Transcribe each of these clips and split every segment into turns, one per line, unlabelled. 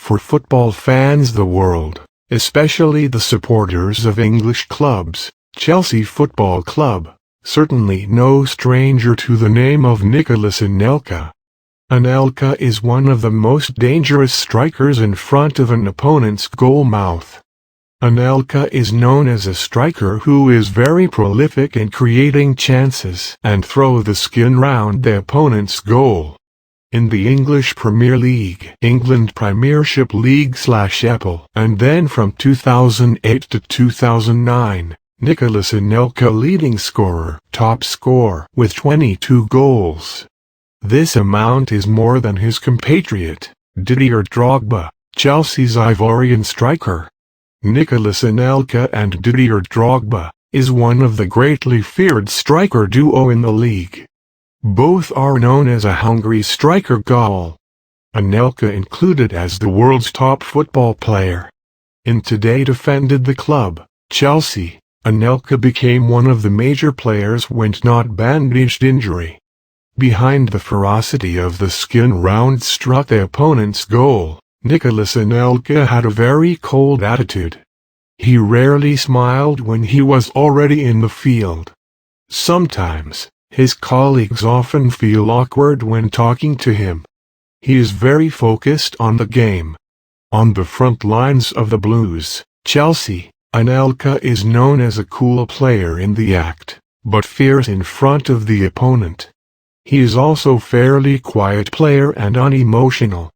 For football fans the world, especially the supporters of English clubs, Chelsea Football Club, certainly no stranger to the name of Nicolas Anelka. Anelka is one of the most dangerous strikers in front of an opponent's goal mouth. Anelka is known as a striker who is very prolific in creating chances and throw the skin round the opponent's goal. In the English Premier League, England Premiership League/EPL, and then from 2008 to 2009, Nicolas Anelka leading scorer, top scorer, with 22 goals. This amount is more than his compatriot, Didier Drogba, Chelsea's Ivorian striker. Nicolas Anelka and Didier Drogba is one of the greatly feared striker duo in the league. Both are known as a hungry striker goal. Anelka included as the world's top football player. In today defended the club, Chelsea, Anelka became one of the major players when not bandaged injury. Behind the ferocity of the skin round struck the opponent's goal, Nicolas Anelka had a very cold attitude. He rarely smiled when he was already in the field. Sometimes, his colleagues often feel awkward when talking to him. He is very focused on the game. On the front lines of the Blues, Chelsea, Anelka is known as a cool player in the act, but fierce in front of the opponent. He is also fairly quiet player and unemotional.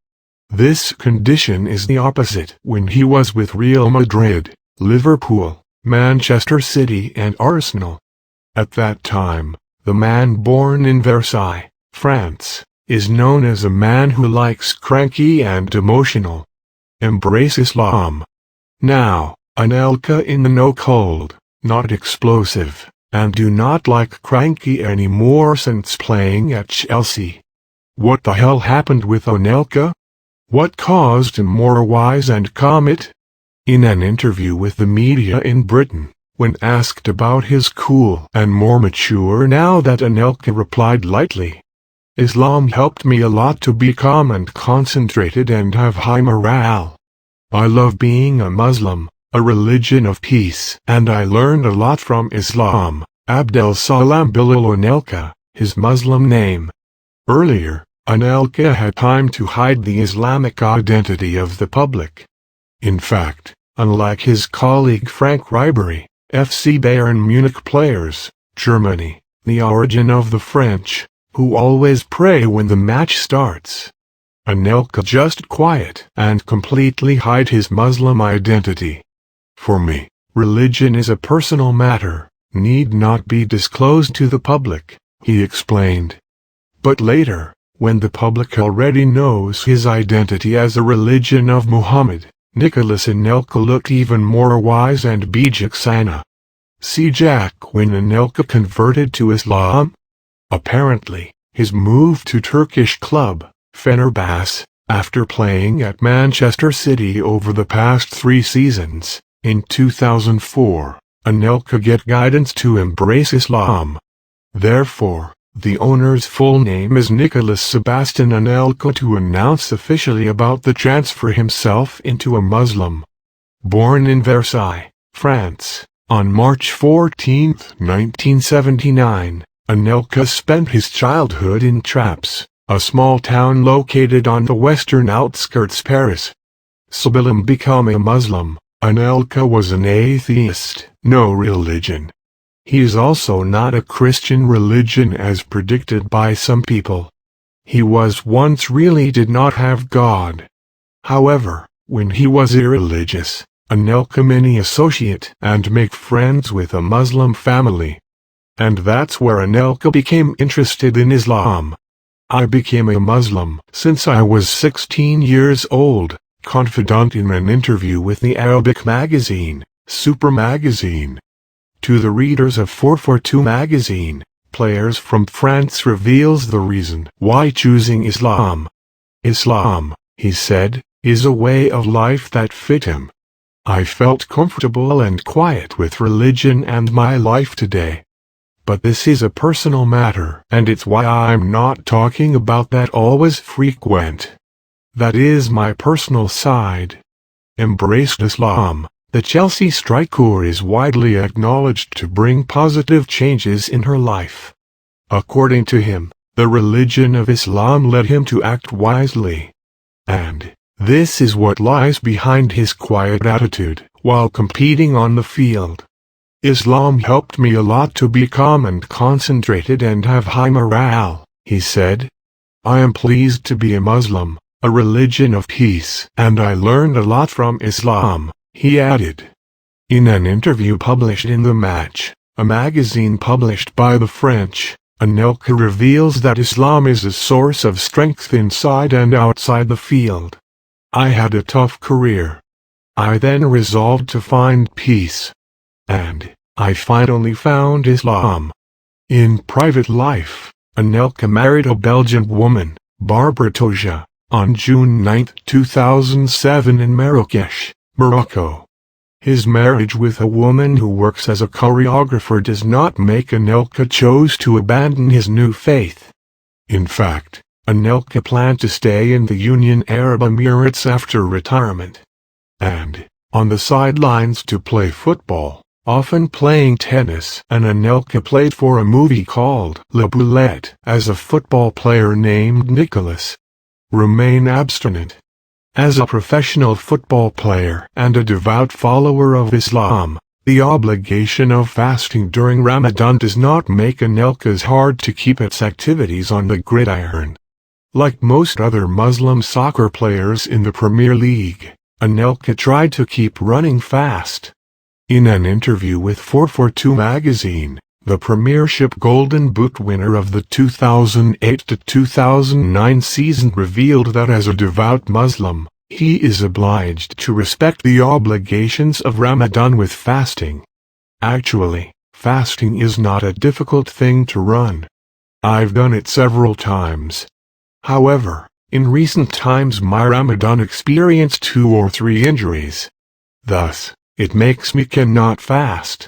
This condition is the opposite when he was with Real Madrid, Liverpool, Manchester City and Arsenal. At that time, the man born in Versailles, France, is known as a man who likes cranky and emotional. Embrace Islam. Now, Anelka in the no cold, not explosive, and do not like cranky anymore since playing at Chelsea. What the hell happened with Anelka? What caused him more wise and calm it? In an interview with the media in Britain, when asked about his cool and more mature now that Anelka replied lightly, "Islam helped me a lot to be calm and concentrated and have high morale. I love being a Muslim, a religion of peace, and I learned a lot from Islam." Abdel Salam Bilal Anelka, his Muslim name. Earlier, Anelka had time to hide the Islamic identity of the public. In fact, unlike his colleague Frank Ribery, FC Bayern Munich players, Germany, the origin of the French, who always pray when the match starts, Anelka just quiet and completely hide his Muslim identity. For me, religion is a personal matter, need not be disclosed to the public, he explained. But later, when the public already knows his identity as the religion of Muhammad, Nicolas Anelka looked even more wise and bijaksana. See Jack when Anelka converted to Islam? Apparently, his move to Turkish club, Fenerbahce, after playing at Manchester City over the past 3 seasons, in 2004, Anelka get guidance to embrace Islam. Therefore, the owner's full name is Nicolas Sebastian Anelka to announce officially about the transfer himself into a Muslim. Born in Versailles, France, on March 14, 1979, Anelka spent his childhood in Trappes, a small town located on the western outskirts Paris. Sabilam became a Muslim. Anelka was an atheist, no religion. He is also not a Christian religion as predicted by some people. He was once really did not have God. However, when he was irreligious, Anelka many associate and make friends with a Muslim family. And that's where Anelka became interested in Islam. I became a Muslim since I was 16 years old, confidant in an interview with the Arabic magazine, Super Magazine. To the readers of 442 magazine, Players from France reveals the reason why choosing Islam. Islam, he said, is a way of life that fit him. I felt comfortable and quiet with religion and my life today. But this is a personal matter, and it's why I'm not talking about that always frequent. That is my personal side. Embraced Islam, the Chelsea striker is widely acknowledged to bring positive changes in her life. According to him, the religion of Islam led him to act wisely. And this is what lies behind his quiet attitude while competing on the field. Islam helped me a lot to be calm and concentrated and have high morale, he said. I am pleased to be a Muslim, a religion of peace, and I learned a lot from Islam, he added. In an interview published in The Match, a magazine published by the French, Anelka reveals that Islam is a source of strength inside and outside the field. I had a tough career. I then resolved to find peace. And I finally found Islam. In private life, Anelka married a Belgian woman, Barbara Toja, on June 9, 2007 in Marrakesh, Morocco. His marriage with a woman who works as a choreographer does not make Anelka choose to abandon his new faith. In fact, Anelka planned to stay in the Union Arab Emirates after retirement. And, on the sidelines to play football, often playing tennis, and Anelka played for a movie called La Boulette as a football player named Nicolas. Remain abstinent. As a professional football player and a devout follower of Islam, the obligation of fasting during Ramadan does not make Anelka's hard to keep its activities on the gridiron. Like most other Muslim soccer players in the Premier League, Anelka tried to keep running fast. In an interview with 442 magazine, the Premiership Golden Boot winner of the 2008-2009 season revealed that as a devout Muslim, he is obliged to respect the obligations of Ramadan with fasting. Actually, fasting is not a difficult thing to run. I've done it several times. However, in recent times my Ramadan experienced 2 or 3 injuries. Thus, it makes me cannot fast.